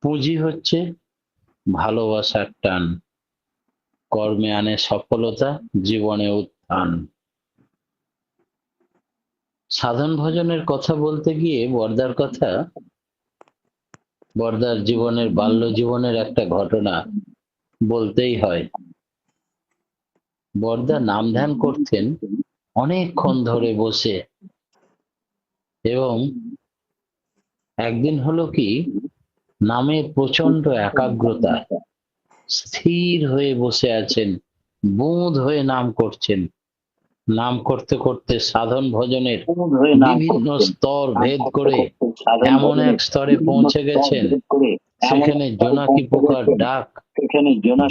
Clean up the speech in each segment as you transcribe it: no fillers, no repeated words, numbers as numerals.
পুঁজি হচ্ছে ভালোবাসার টান, কর্মে আনে সফলতা, জীবনে উত্থান। সাধন ভজনের কথা বলতে গিয়ে বর্দার জীবনের বাল্য জীবনের একটা ঘটনা বলতেই হয়। বর্দা নাম ধ্যান করতেন অনেকক্ষণ ধরে বসে, এবং একদিন হলো কি, নামের প্রচন্ড একাগ্রতা, স্থির হয়ে বসে আছেন, বুঁদ হয়ে নাম করছেন। নাম করতে করতে সাধন ভজনের বিভিন্ন স্তর ভেদ করে এমন এক স্তরে পৌঁছে গেছেন, সেখানে জোনাকি পোকার ডাক,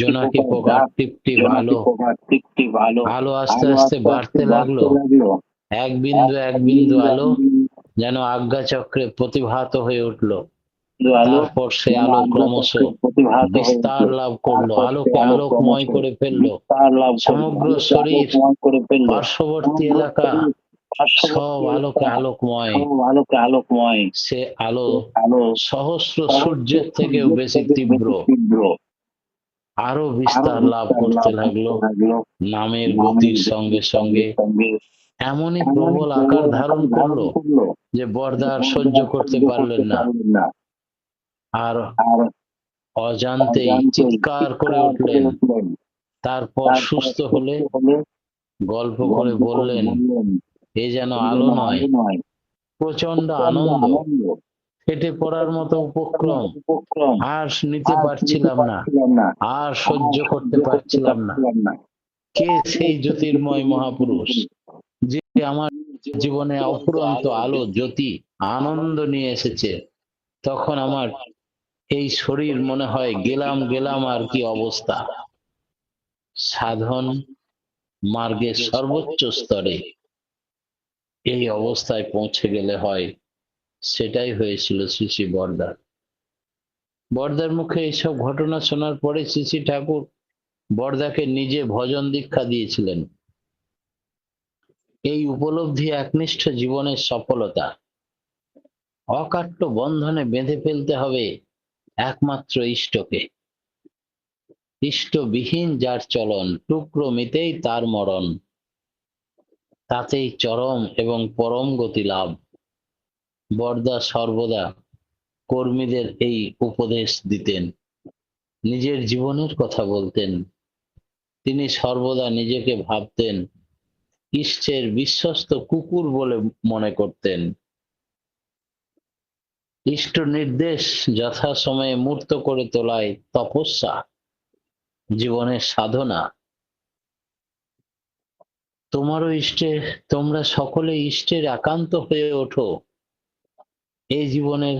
জোনাকি পোকার টিপ টিপ আলো, আলো আস্তে আস্তে বাড়তে লাগলো। এক বিন্দু আলো যেন আজ্ঞাচক্রে প্রতিভাত হয়ে উঠলো। তারপর সে আলো ক্রমশ বিস্তার লাভ করলো, আলোকে আলোকময় করে ফেললো সমগ্র শরীর, পার্শ্ববর্তী এলাকা, সব আলোকে আলোকময়। সে আলো সহস্র সূর্যের থেকেও বেশি তীব্র, আরো বিস্তার লাভ করতে লাগলো নামের গতির সঙ্গে সঙ্গে। এমনই প্রবল আকার ধারণ করলো যে বরদা আর সহ্য করতে পারলেন না, আর অজান্তেই চিৎকার করে উঠলেন। তারপর সুস্থ হলে গল্প করে বললেন, এ যেন আলো নয়, প্রচন্ড আনন্দ, ফেটে পড়ার মতো উপক্রম। আর নিতে পারছিলাম না, আর সহ্য করতে পারছিলাম না। কে সেই জ্যোতির্ময় মহাপুরুষ যে আমার জীবনে অফুরন্ত আলো, জ্যোতি, আনন্দ নিয়ে এসেছে? তখন আমার এই শরীর মনে হয় গেলাম আর কি অবস্থা। সাধন মার্গের সর্বোচ্চ স্তরে এই অবস্থায় পৌঁছে গেলে হয়, সেটাই হয়েছিল শ্রী শ্রী বরদার। বরদার মুখে এইসব ঘটনা শোনার পরে শ্রী শ্রী ঠাকুর বরদাকে নিজে ভজন দীক্ষা দিয়েছিলেন। এই উপলব্ধি একনিষ্ঠ জীবনের সফলতা। অকাট্য বন্ধনে বেঁধে ফেলতে হবে একমাত্র ইষ্টকে। ইষ্টবিহীন যার চলন, টুকরো মিতেই তার মরণ, তাতেই চরম এবং পরম গতি লাভ। বরদা সর্বদা কর্মীদের এই উপদেশ দিতেন, নিজের জীবনের কথা বলতেন। তিনি সর্বদা নিজেকে ভাবতেন ইষ্টের বিশ্বস্ত কুকুর বলে মনে করতেন। ইষ্ট নির্দেশ যথাসময়ে মূর্ত করে তোলায় তপস্যা, জীবনের সাধনা। তোমারও তোমরা সকলে ইষ্টের একান্ত হয়ে ওঠো। এই জীবনের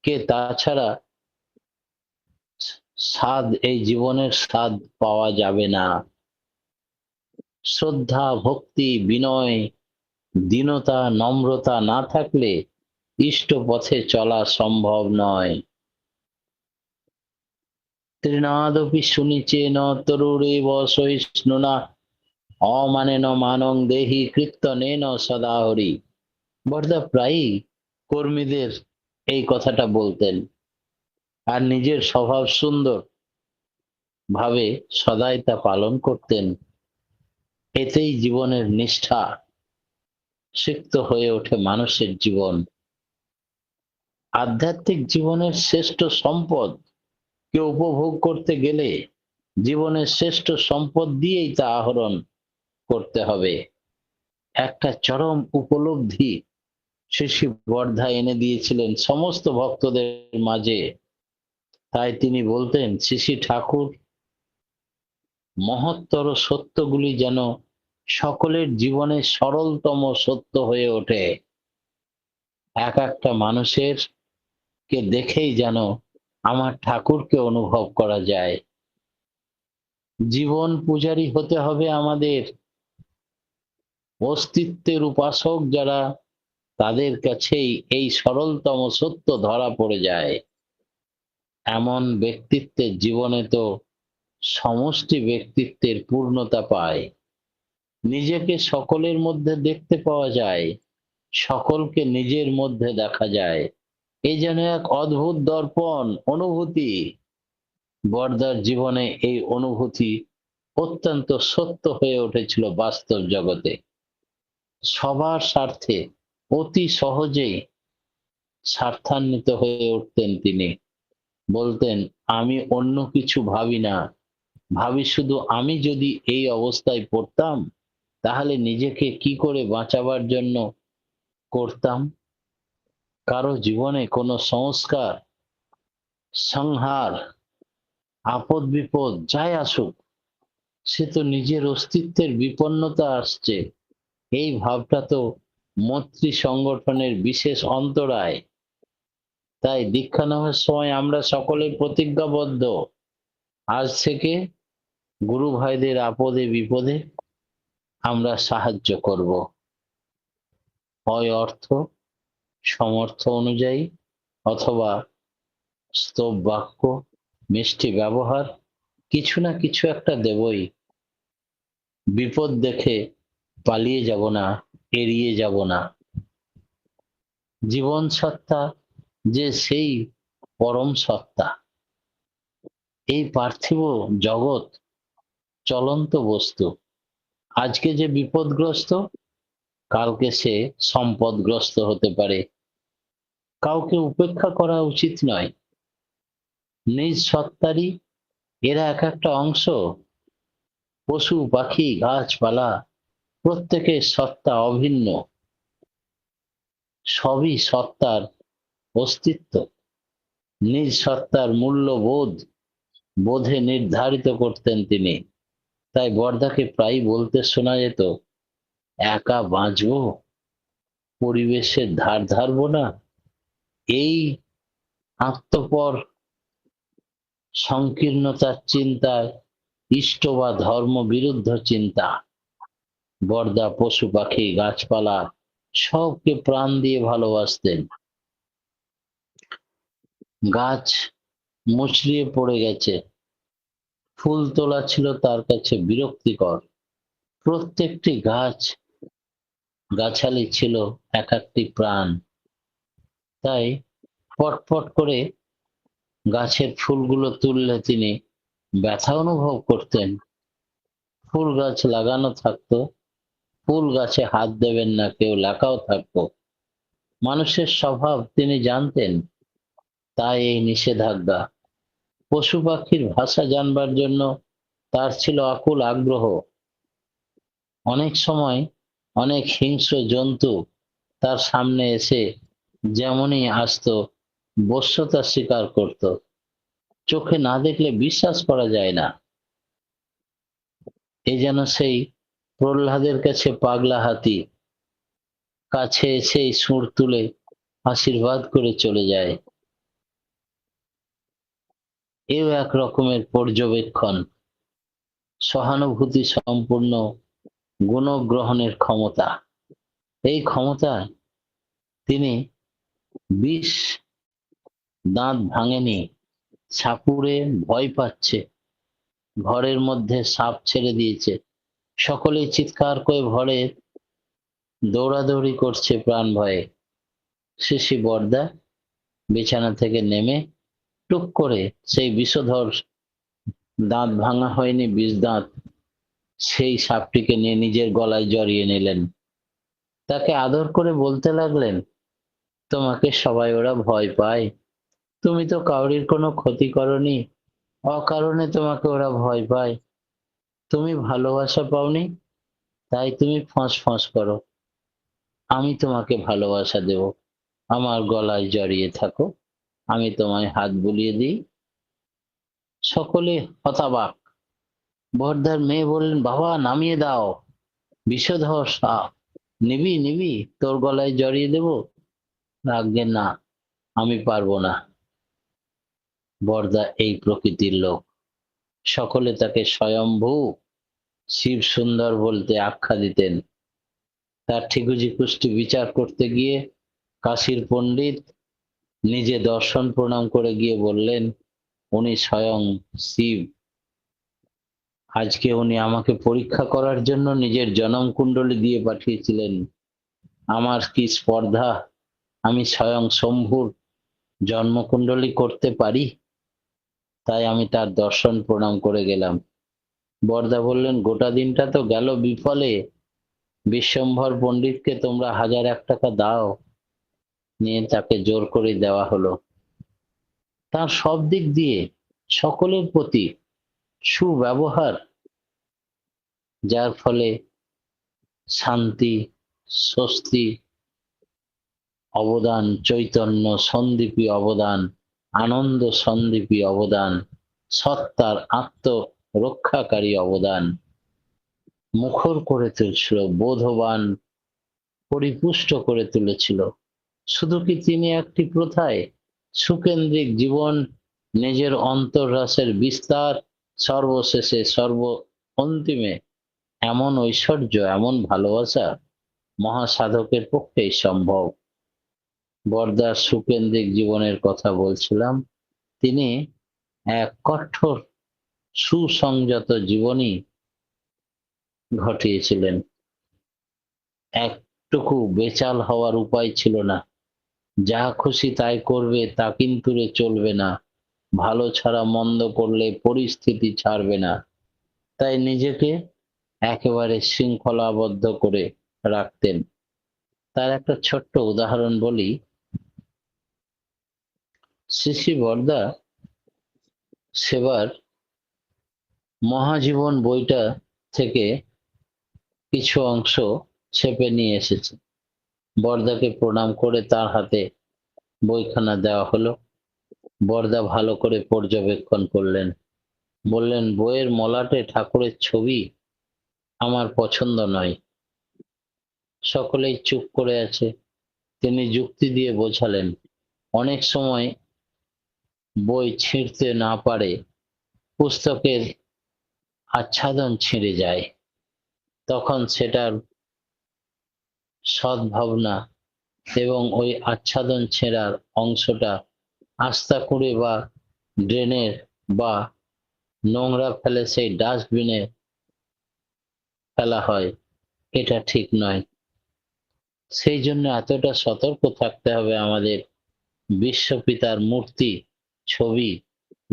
কে তাছাড়া এই জীবনের স্বাদ পাওয়া যাবে না। শ্রদ্ধা, ভক্তি, বিনয়, দীনতা, নম্রতা না থাকলে ইষ্ট পথে চলা সম্ভব নয়। তৃণাদপি শুনিচেন তরুরেব সহিষ্ণুনা অমানেন মানং দেহি কীর্তনেন সদা হরি। বরদা প্রায়ই কর্মীদের এই কথাটা বলতেন, আর নিজের স্বভাব সুন্দর ভাবে সদাই তা পালন করতেন। এতেই জীবনের নিষ্ঠা সিক্ত হয়ে ওঠে মানুষের জীবন। আধ্যাত্মিক জীবনের শ্রেষ্ঠ সম্পদ কে উপভোগ করতে গেলে জীবনের শ্রেষ্ঠ সম্পদ দিয়েই তা আহরণ করতে হবে। একটা চরম উপলব্ধি শ্রী শ্রী বরদা এনে দিয়েছিলেন সমস্ত ভক্তদের মাঝে। তাই তিনি বলতেন, শ্রী শ্রী ঠাকুর মহত্তর সত্যগুলি যেন সকলের জীবনে সরলতম সত্য হয়ে ওঠে। এক একটা মানুষের কে দেখেই যেন আমার ঠাকুরকে অনুভব করা যায়। জীবন পূজারী হতে হবে আমাদের। অস্তিত্বের উপাসক যারা, তাদের কাছেই এই সরলতম সত্য ধরা পড়ে যায়। এমন ব্যক্তিত্বের জীবনে তো সমষ্টি ব্যক্তিত্বের পূর্ণতা পায়। নিজেকে সকলের মধ্যে দেখতে পাওয়া যায়, সকলকে নিজের মধ্যে দেখা যায়। এই যেন এক অদ্ভুত দর্পণ অনুভূতি। বর্দার জীবনে এই অনুভূতি অত্যন্ত সত্য হয়ে উঠেছিল বাস্তব জগতে। সবার স্বার্থে অতি সহজেই স্বার্থান্বিত হয়ে উঠতেন তিনি। বলতেন, আমি অন্য কিছু ভাবি না, ভাবি শুধু আমি যদি এই অবস্থায় পড়তাম তাহলে নিজেকে কি করে বাঁচাবার জন্য করতাম। কারো জীবনে কোনো সংস্কার, সংহার, আপদ বিপদ যাই আসুক, সে তো নিজের অস্তিত্বের বিপন্নতা আসছে, এই ভাবটা তো মৈত্রী সংগঠনের বিশেষ অন্তরায়। তাই দীক্ষা নেওয়ার সময় আমরা সকলে প্রতিজ্ঞাবদ্ধ, আজ থেকে গুরু ভাইদের আপদে বিপদে আমরা সাহায্য করব, হয় অর্থ সমর্থ অনুযায়ী, অথবা স্তব বাক্য, মিষ্টি ব্যবহার, কিছু না কিছু একটা দেবই। বিপদ দেখে পালিয়ে যাব না, এড়িয়ে যাব না। জীবন সত্তা যে সেই পরম সত্তা, এই পার্থিব জগৎ চলন্ত বস্তু। আজকে যে বিপদগ্রস্ত, কালকে সে সম্পদগ্রস্ত হতে পারে। কাউকে উপেক্ষা করা উচিত নয়। নিজ সত্তারই এরা এক একটা অংশ। পশু পাখি গাছপালা প্রত্যেকের সত্তা অভিন্ন, সবই সত্তার অস্তিত্ব। নিজ সত্তার মূল্যবোধ বোধে নির্ধারিত করতেন তিনি। তাই বর্দাকে প্রায় বলতে শোনা যেত, একা বাঁচবো, পরিবেশের ধার ধারবো না। এই আত্মপর সংকীর্ণতার চিন্তায় ইষ্ট বা ধর্ম বিরুদ্ধ চিন্তা। বর্দা পশু পাখি গাছপালা সবকে প্রাণ দিয়ে ভালোবাসতেন। গাছ মুচড়িয়ে পড়ে গেছে, ফুল তোলা ছিল তার কাছে বিরক্তিকর। প্রত্যেকটি গাছ গাছালি ছিল এক একটি প্রাণ। তাই পটপট করে গাছের ফুলগুলো তুললে তিনি ব্যথা অনুভব করতেন। ফুল গাছ লাগানো থাকতো, ফুল গাছে হাত দেবেন না কেউ লেখাও থাকতো। মানুষের স্বভাব তিনি জানতেন, তাই এই নিষেধাজ্ঞা। পশু পাখির ভাষা জানবার জন্য তার ছিল আকুল আগ্রহ। অনেক সময় অনেক হিংস্র জন্তু তার সামনে এসে যেমনই আসতো বশ্যতা স্বীকার করত। চোখে না দেখলে বিশ্বাস করা যায় না। এ যেন সেই প্রহ্লাদের কাছে পাগলা হাতি, কাছে এসেই সুর তুলে আশীর্বাদ করে চলে যায়। এও এক রকমের পর্যবেক্ষণ, সহানুভূতি সম্পূর্ণ গুণগ্রহণের ক্ষমতা। এই ক্ষমতা তিনি বিষ দাঁত ভাঙেনি, সাপুড়ে ভয় পাচ্ছে, ঘরের মধ্যে সাপ ছেড়ে দিয়েছে, সকলেই চিৎকার করে ঘরে দৌড়াদৌড়ি করছে প্রাণ ভয়ে। শিশি বর্দা বিছানা থেকে নেমে টুক করে সেই বিষধর, দাঁত ভাঙা হয়নি বিষ দাঁত, সেই সাপটিকে নিয়ে নিজের গলায় জড়িয়ে নিলেন। তাকে আদর করে বলতে লাগলেন, তোমাকে সবাই ওরা ভয় পায়, তুমি তো কাউরির কোনো ক্ষতি করনি, অকারণে তোমাকে ওরা ভয় পায়। তুমি ভালোবাসা পাওনি, তাই তুমি ফোঁস ফোঁস করো। আমি তোমাকে ভালোবাসা দেব, আমার গলায় জড়িয়ে থাকো, আমি তোমায় হাত বুলিয়ে দিই। সকলে হতাবাক। বর্দার মেয়ে বললেন, বাবা নামিয়ে দাও, বিষধর সাপ, নিবি নিবি, তোর গলায় জড়িয়ে দেব। আজ্ঞে না, আমি পারবো না। বর্দা এই প্রকৃতির লোক। সকলে তাকে স্বয়ম্ভু শিব সুন্দর বলতে আখ্যা দিতেন। তার ঠিকুজি কুষ্টি বিচার করতে গিয়ে কাশীর পণ্ডিত নিজে দর্শন প্রণাম করে গিয়ে বললেন, উনি স্বয়ং শিব। আজকে উনি আমাকে পরীক্ষা করার জন্য নিজের জনম কুণ্ডলী দিয়ে পাঠিয়েছিলেন। আমার কি স্পর্ধা, আমি স্বয়ং শম্ভুর জন্মকুণ্ডলী করতে পারি, তাই আমি তার দর্শন প্রণাম করে গেলাম। বরদা বললেন, গোটা দিনটা তো গেল বিফলে। বিশ্বম্ভর পণ্ডিতকে তোমরা 1001 টাকা দাও। নিয়ে তাকে জোর করে দেওয়া হলো। তার সব দিক দিয়ে সকলের প্রতি সুব্যবহার, যার ফলে শান্তি, স্বস্তি অবদান, চৈতন্য সন্দীপী অবদান, আনন্দ সন্দীপী অবদান, সত্তার আত্মরক্ষাকারী অবদান মুখর করে তুলছিল, বোধবান পরিপুষ্ট করে তুলেছিল। শুধু কি তিনি একটি প্রথায় সুকেন্দ্রিক জীবন, নিজের অন্তর্রাসের বিস্তার, সর্বশেষে সর্ব অন্তিমে এমন ঐশ্বর্য, এমন ভালোবাসা মহাসাধকের পক্ষেই সম্ভব। বরদার সুকেন্দ্রিক জীবনের কথা বলছিলাম। তিনি এক কঠোর সুসংযত জীবনী ঘটিয়েছিলেন। একটুকু বেচাল হওয়ার উপায় ছিল না। যা খুশি তাই করবে তা কিন্তু চলবে না। ভালো ছাড়া মন্দ করলে পরিস্থিতি ছাড়বে না। তাই নিজেকে একেবারে শৃঙ্খলাবদ্ধ করে রাখতেন। তার একটা ছোট্ট উদাহরণ বলি। শ্রী শ্রী বরদা সেবার মহাজীবন বইটা থেকে কিছু অংশ ছেপে নিয়ে এসেছে। বরদাকে প্রণাম করে তার হাতে বইখানা দেওয়া হলো। বরদা ভালো করে পর্যবেক্ষণ করলেন। বললেন, বইয়ের মলাটে ঠাকুরের ছবি আমার পছন্দ নয়। সকলেই চুপ করে আছে। তিনি যুক্তি দিয়ে বোঝালেন, অনেক সময় বই ছিঁড়তে না পারে পুস্তকের আচ্ছাদন ছিঁড়ে যায়। তখন সেটার সদ্ভাবনা এবং ওই আচ্ছাদন ছেঁড়ার অংশটা আস্তা করে বা ড্রেনের বা নোংরা ফেলে সেই ডাস্টবিনে ফেলা হয়, এটা ঠিক নয়। সেই জন্য এতটা সতর্ক থাকতে হবে আমাদের। বিশ্বপিতার মূর্তি, ছবি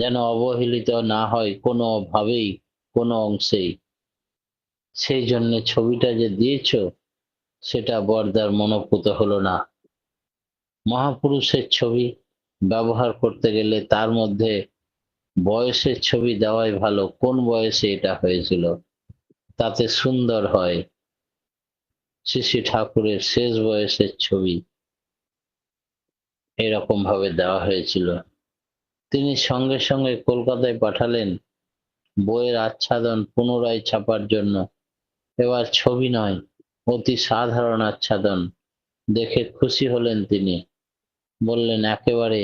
যেন অবহেলিত না হয় কোনো ভাবেই, কোনো অংশেই। সেই জন্য ছবিটা যে দিয়েছ সেটা বরদার মনোপুত হলো না। মহাপুরুষের ছবি ব্যবহার করতে গেলে তার মধ্যে বয়সের ছবি দেওয়াই ভালো। কোন বয়সে এটা হয়েছিল, তাতে সুন্দর হয়। শ্রী শ্রী ঠাকুরের শেষ বয়সের ছবি এরকম ভাবে দেওয়া হয়েছিল। তিনি সঙ্গে সঙ্গে কলকাতায় পাঠালেন বইয়ের আচ্ছাদন পুনরায় ছাপার জন্য। এবার ছবি নয়, অতি সাধারণ আচ্ছাদন দেখে খুশি হলেন তিনি। বললেন, একেবারে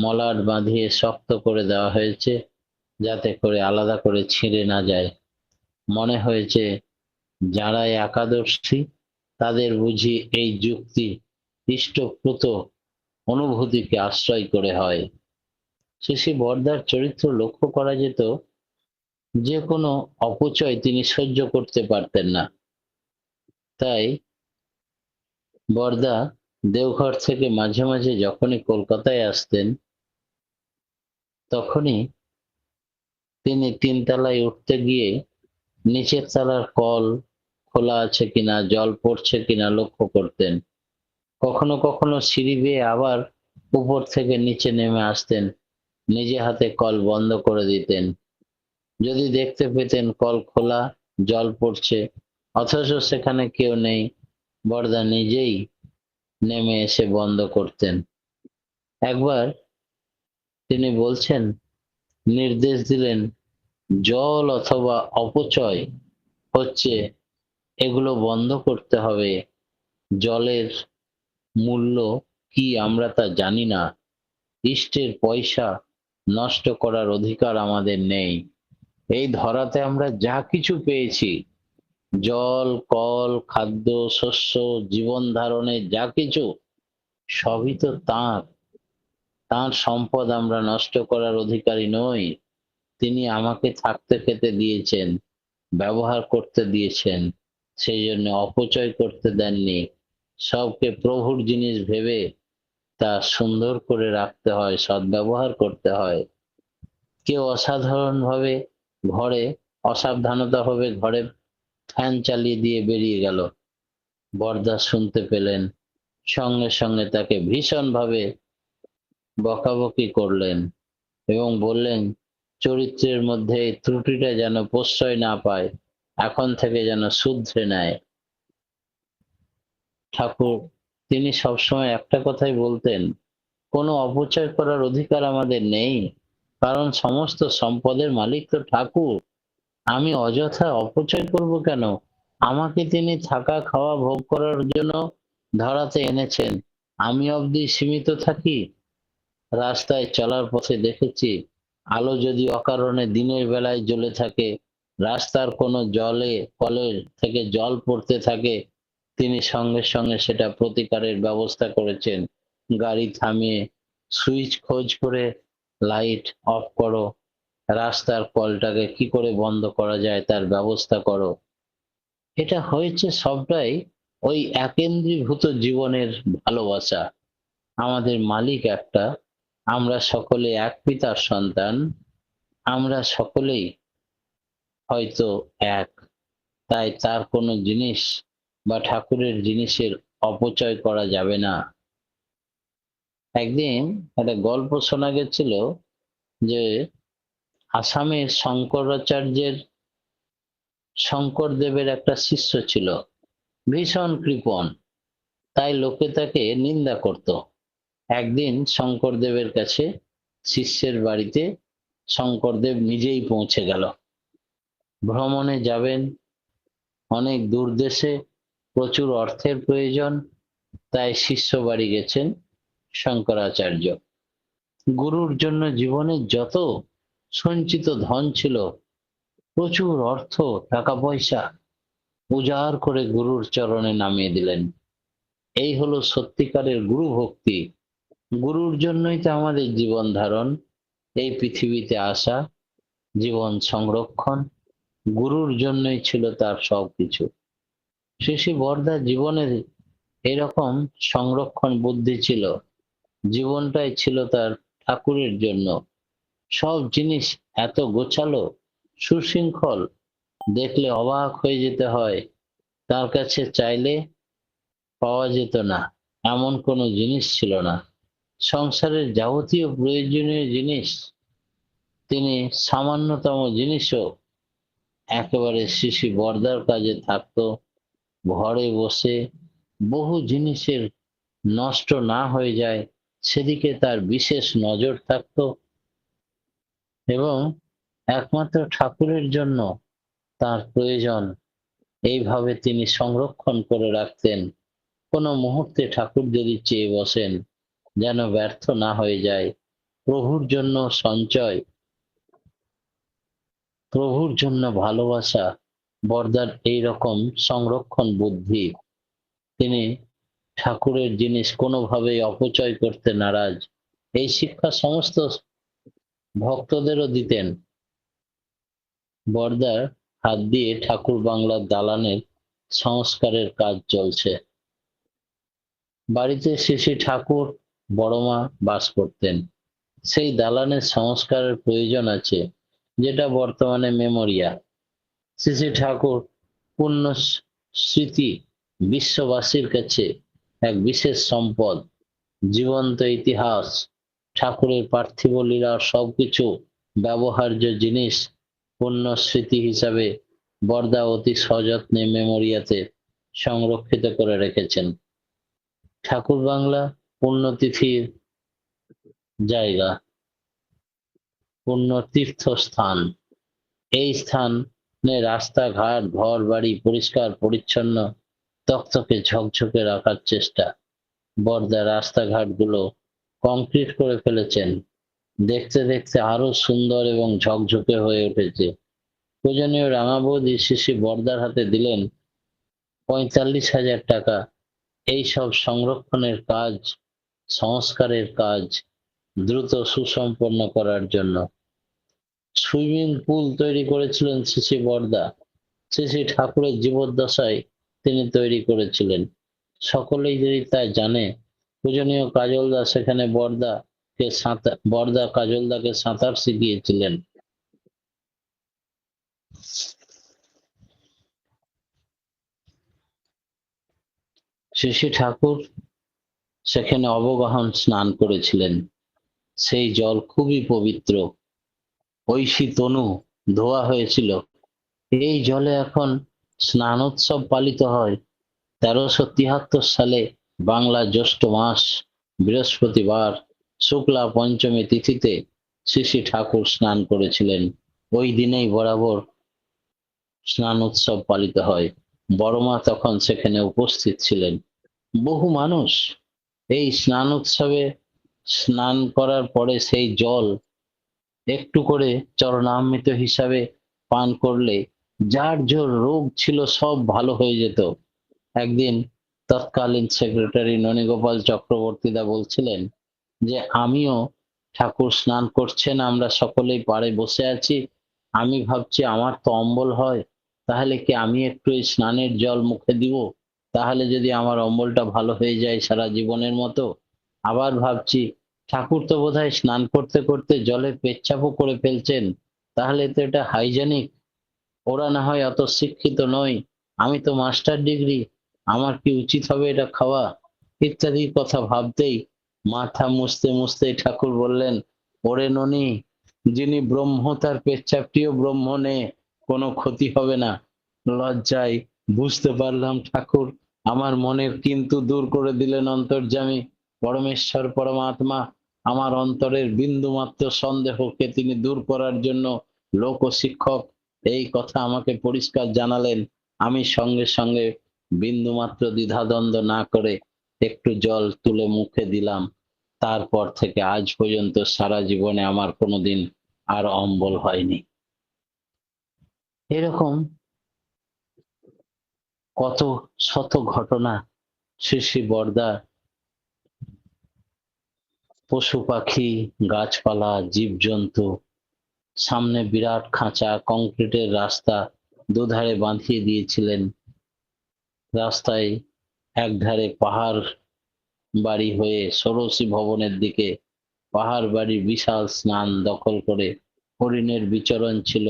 মলাট বাঁধিয়ে শক্ত করে দেওয়া হয়েছে, যাতে করে আলাদা করে ছিঁড়ে না যায়। মনে হয়েছে যারা একাদর্শী তাদের বুঝি এই যুক্তি ইষ্টপ্রুত অনুভূতিকে আশ্রয় করে হয়। শ্রী শ্রী বরদার চরিত্র লক্ষ্য করা যেত, যে কোনো অপচয় তিনি সহ্য করতে পারতেন না। তাই বরদা দেওঘর থেকে মাঝে মাঝে যখনই কলকাতায় আসতেন, তখনই তিনি 3 তলায় উঠতে গিয়ে নিচের তলার কল খোলা আছে কিনা, জল পড়ছে কিনা লক্ষ্য করতেন। কখনো কখনো সিঁড়ি বেয়ে আবার উপর থেকে নিচে নেমে আসতেন, নিজে হাতে কল বন্ধ করে দিতেন। যদি দেখতে পেতেন কল খোলা, জল পড়ছে, অথচ সেখানে কেউ নেই, বরদা নিজেই নেমে এসে বন্ধ করতেন। একবার তিনি বলছেন, নির্দেশ দিলেন, জল অথবা অপচয় হচ্ছে, এগুলো বন্ধ করতে হবে। জলের মূল্য কি আমরা তা জানি না। ইষ্টের পয়সা নষ্ট করার অধিকার আমাদের নেই। এই ধরাতে আমরা যা কিছু পেয়েছি, জল, কল, খাদ্য, শস্য, জীবন ধারণের যা কিছু, সবই তো তাঁর। তাঁর সম্পদ আমরা নষ্ট করার অধিকারী নই। তিনি আমাকে থাকতে খেতে দিয়েছেন, ব্যবহার করতে দিয়েছেন, সেই জন্য অপচয় করতে দেননি। সবকে প্রভুর জিনিস ভেবে তা সুন্দর করে রাখতে হয়, সদ্ব্যবহার করতে হয়। কেউ অসাধারণভাবে ঘরে অসাবধানতাভাবে ঘরে ফ্যান চালিয়ে দিয়ে বেরিয়ে গেল। বরদা শুনতে পেলেন, সঙ্গে সঙ্গে তাকে ভীষণভাবে বকাবকি করলেন এবং বললেন, চরিত্রের মধ্যে এই ত্রুটিটা যেন প্রশ্রয় না পায়, এখন থেকে যেন শুধরে নেয়। ঠাকুর তিনি সবসময় একটা কথাই বলতেন, কোনো অপচয় করার অধিকার আমাদের নেই, কারণ সমস্ত সম্পদের মালিক তো ঠাকুর। আমি অযথা অপচয় করব কেন? আমাকে তিনি থাকা খাওয়া ভোগ করার জন্য ধরাতে এনেছেন, আমি অবধি সীমিত থাকি। রাস্তায় চলার পথে দেখেছি, আলো যদি অকারণে দিনের বেলায় জ্বলে থাকে, রাস্তার কোনো জলে কলের থেকে জল পড়তে থাকে, তিনি সঙ্গে সঙ্গে সেটা প্রতিকারের ব্যবস্থা করেছেন। গাড়ি থামিয়ে সুইচ খোঁজ করে লাইট অফ করো, রাস্তার কলটাকে কি করে বন্ধ করা যায় তার ব্যবস্থা করো। এটা হয়েছে সবটাই ওই একেন্দ্রীভূত জীবনের ভালোবাসা। আমাদের মালিক একটা, আমরা সকলে এক পিতার সন্তান, আমরা সকলেই হয়তো এক, তাই তার কোনো জিনিস বা ঠাকুরের জিনিসের অপচয় করা যাবে না। একদিন একটা গল্প শোনা গেছিল যে আসামের শঙ্করাচার্যের শঙ্করদেবের একটা শিষ্য ছিল, ভীষণ কৃপণ, তাই লোকে তাকে নিন্দা করত। একদিন শঙ্করদেবের কাছে শিষ্যের বাড়িতে শঙ্করদেব নিজেই পৌঁছে গেল। ভ্রমণে যাবেন, অনেক দূর দেশে, প্রচুর অর্থের প্রয়োজন, তাই শিষ্য বাড়ি গেছেন শঙ্করাচার্য। গুরুর জন্য জীবনে যত সঞ্চিত ধন ছিল, প্রচুর অর্থ টাকা পয়সা উজাড় করে গুরুর চরণে নামিয়ে দিলেন। এই হলো সত্যিকারের গুরু ভক্তি। গুরুর জন্যই তো আমাদের জীবন ধারণ, এই পৃথিবীতে আসা, জীবন সংরক্ষণ, গুরুর জন্যই ছিল তার সবকিছু। শ্রী শ্রী বরদার জীবনে এরকম সংরক্ষণ বুদ্ধি ছিল, জীবনটাই ছিল তার ঠাকুরের জন্য। সব জিনিস এত গোছালো, সুশৃঙ্খল, দেখলে অবাক হয়ে যেতে হয়। তার কাছে চাইলে পাওয়া যেত না এমন কোনো জিনিস ছিল না। সংসারের যাবতীয় প্রয়োজনীয় জিনিস, তিনি সামান্যতম জিনিসও একেবারে শ্রী শ্রী বরদার কাজে থাকতো। ঘরে বসে বহু জিনিসের নষ্ট না হয়ে যায় সেদিকে তার বিশেষ নজর থাকতো এবং একমাত্র ঠাকুরের জন্য তার প্রয়োজন, এইভাবে তিনি সংরক্ষণ করে রাখতেন। কোনো মুহূর্তে ঠাকুর যদি চেয়ে বসেন, যেন ব্যর্থ না হয়ে যায়। প্রভুর জন্য সঞ্চয়, প্রভুর জন্য ভালোবাসা, বরদার এইরকম সংরক্ষণ বুদ্ধি। তিনি ঠাকুরের জিনিস কোনোভাবেই অপচয় করতে নারাজ। এই শিক্ষা সমস্ত ভক্তদেরও দিতেন। বরদার হাত দিয়ে ঠাকুর বাংলার দালানের সংস্কারের কাজ চলছে। বাড়িতে শ্রী শ্রী ঠাকুর বড়মা বাস করতেন। সেই দালানের সংস্কারের প্রয়োজন আছে, যেটা বর্তমানে মেমোরিয়া। শ্রী শ্রী ঠাকুর পূর্ণ স্মৃতি বিশ্ববাসীর কাছে এক বিশেষ সম্পদ, জীবন্ত ইতিহাস। ঠাকুরের পার্থিব লীলার সবকিছু ব্যবহার্য জিনিস পূর্ণ স্মৃতি হিসাবে বরদা অতি সযত্নে মেমোরিয়াতে সংরক্ষিত করে রেখেছেন। ঠাকুর বাংলা পুণ্যতিথির জায়গা, পুণ্য তীর্থস্থান। এই স্থানে রাস্তাঘাট ঘর বাড়ি পরিষ্কার পরিচ্ছন্ন তকতকে ঝকঝকে রাখার চেষ্টা। বরদা রাস্তাঘাটগুলো কংক্রিট করে ফেলেছেন, দেখতে দেখতে আরো সুন্দর এবং ঝকঝকে হয়ে উঠেছে। পূজনীয় রাঙাবৌদি শ্রী শ্রী বরদার হাতে দিলেন 45,000 টাকা এই সব সংরক্ষণের কাজ, সংস্কারের কাজ দ্রুত সুসম্পন্ন করার জন্য। সুইমিং পুল তৈরি করেছিলেন শ্রী শ্রী বরদা, শ্রী শ্রী ঠাকুরের জীবদ্দশায় তিনি তৈরি করেছিলেন। সকলেই যদি তা জানে, পূজনীয় কাজলদা সেখানে বরদা কাজলদাকে সাঁতার শিখিয়েছিলেন। শ্রী শ্রী ঠাকুর সেখানে অবগাহন স্নান করেছিলেন। সেই জল খুবই পবিত্র, ঐশী তনু ধোয়া হয়েছিল। এই জলে এখন স্নানোৎসব পালিত হয়। 1373 সালে বাংলা জ্যৈষ্ঠ মাস বৃহস্পতিবার শুক্লা পঞ্চমী তিথিতে শ্রী শ্রী ঠাকুর স্নান করেছিলেন। ওই দিনেই বরাবর স্নান উৎসব পালিত হয়। বড়মা তখন সেখানে উপস্থিত ছিলেন। বহু মানুষ এই স্নান উৎসবে স্নান করার পরে সেই জল একটু করে চরণামৃত হিসাবে পান করলে যার যে রোগ ছিল সব ভালো হয়ে যেত। একদিন তৎকালীন সেক্রেটারি ননীগোপাল চক্রবর্তীদা বলছিলেন যে আমিও, ঠাকুর স্নান করছেন, আমরা সকলেই পাড়ে বসে আছি, আমি ভাবছি আমার তো অম্বল হয়, তাহলে কি আমি একটু এই স্নানের জল মুখে দিব, তাহলে যদি আমার অম্বলটা ভালো হয়ে যায় সারা জীবনের মতো। আবার ভাবছি ঠাকুর তো বোধহয় স্নান করতে করতে জলে পেচ্ছাপও করে ফেলছেন, তাহলে তো এটা হাইজেনিক, ওরা না হয় অত শিক্ষিত নয়, আমি তো মাস্টার ডিগ্রি, আমার কি উচিত হবে এটা খাওয়া, ইত্যাদি কথা ভাবতেই মাথা মুছতে মুছতে ঠাকুর বললেন, ওরে ননি, যিনি ব্রহ্ম তার পেচ্ছাপটিও ব্রহ্ম নে, কোনো ক্ষতি হবে না। লজ্জায় বুঝতে পারলাম ঠাকুর আমার মনের কিন্তু দূর করে দিলেন অন্তর্যামী পরমেশ্বর পরমাত্মা আমার অন্তরের বিন্দু মাত্র সন্দেহকে তিনি দূর করার জন্য লোক শিক্ষক এই কথা আমাকে পরিষ্কার জানালেন। আমি সঙ্গে সঙ্গে বিন্দুমাত্র দ্বিধাদ্বন্দ্ব না করে একটু জল তুলে মুখে দিলাম। তারপর থেকে আজ পর্যন্ত সারা জীবনে আমার কোনোদিন আর অম্বল হয়নি। এরকম কত শত ঘটনা শ্রী শ্রী বরদা পশু পাখি গাছপালা জীবজন্তু, সামনে বিরাট খাঁচা কংক্রিটের রাস্তা দুধারে বাঁধিয়ে দিয়েছিলেন। রাস্তায় একধারে পাহাড় বাড়ি হয়ে ষোড়শী ভবনের দিকে পাহাড় বাড়ির বিশাল স্নান দখল করে হরিণের বিচরণ ছিল।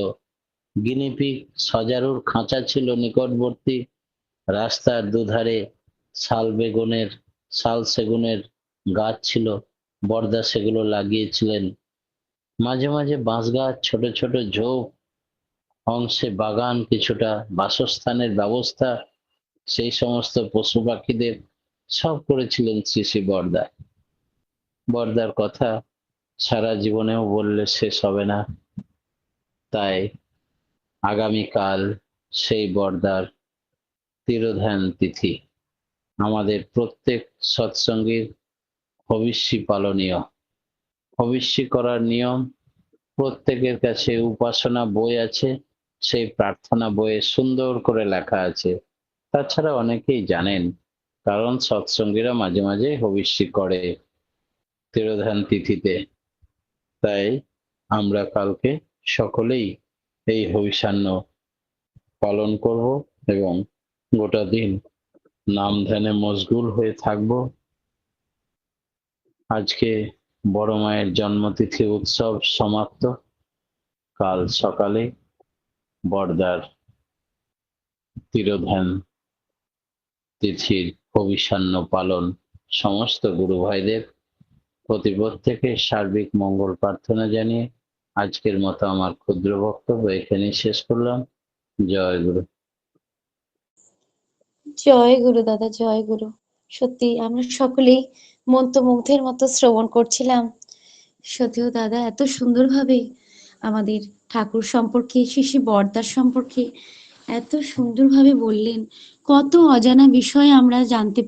গিনিপিগ সজারুর খাঁচা ছিল নিকটবর্তী। রাস্তার দুধারে শাল সেগুনের গাছ ছিল, বরদা সেগুলো লাগিয়েছিলেন। মাঝে মাঝে বাঁশ গাছ, ছোট ছোট ঝোপ, অংশে বাগান, কিছুটা বাসস্থানের ব্যবস্থা, সেই সমস্ত পশু পাখিদের সব করেছিলেন শ্রী শ্রী বরদা। বরদার কথা সারা জীবনেও বললে শেষ হবে না। তাই আগামীকাল সেই বরদার তিরোধান তিথি। আমাদের প্রত্যেক সৎসঙ্গীর হবিষ্যি পালনীয়। হবিষ্যি করার নিয়ম, প্রত্যেকের কাছে উপাসনা বই আছে, সেই প্রার্থনা বইয়ে সুন্দর করে লেখা আছে। তাছাড়া অনেকেই জানেন, কারণ সৎসঙ্গীরা মাঝে মাঝে হবিষ্যি করে তিরোধান তিথিতে। তাই আমরা কালকে সকলেই এই হবিষান্ন পালন করব এবং গোটা দিন নাম ধ্যানে মশগুল হয়ে থাকব। আজকে বড় মায়ের জন্মতিথি উৎসব সমাপ্ত। কাল সকালে বরদার তিরোধান তিথির হবিষান্ন পালন। সমস্ত গুরু ভাইদের প্রতি প্রত্যেকের সার্বিক মঙ্গল প্রার্থনা জানিয়ে আজকের মতো আমার ক্ষুদ্র বক্তব্য এখানেই শেষ করলাম। জয় গুরু। জয় গুরু দাদা, জয় গুরু। সত্যি আমরা সকলেই মন্ত্রমুগ্ধের মতো শ্রবণ করছিলাম। সত্যিও দাদা এত সুন্দরভাবে আমাদের ঠাকুর সম্পর্কে, শ্রী শ্রী বরদার সম্পর্কে এত সুন্দরভাবে বললেন। কত অজানা বিষয় আমরা জানতে